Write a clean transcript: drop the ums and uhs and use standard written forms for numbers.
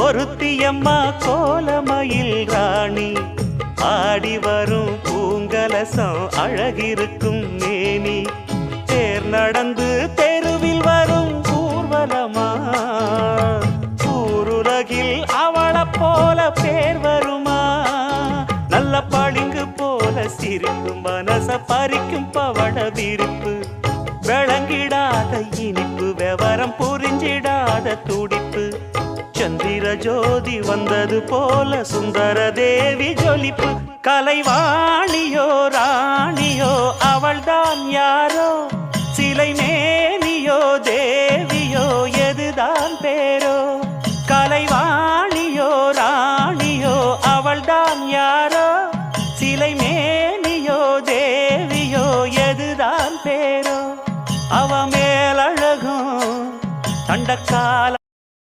ஒருத்தியம்மா கோலமயில் ராணி ஆடி வரும் பூங்கலசம் அழகிருக்கும் மேனி தேர் நடந்து தெருவில் வரும் ஊர்வலமா ஊருலகில் அவளை போல பேர் வருமா நல்ல பளிங்கு போல சிரிக்கும் மனச பறிக்கும் பவள விரிப்பு விளங்கிடாத இனிப்பு விவரம் புரிஞ்சிடாத துடிப்பு சந்திர ஜோதி வந்தது போல சுந்தர தேவி ஜொலிப்பு கலைவாணியோ ராணியோ அவள்தான் யாரோ சிலை மேனியோ தே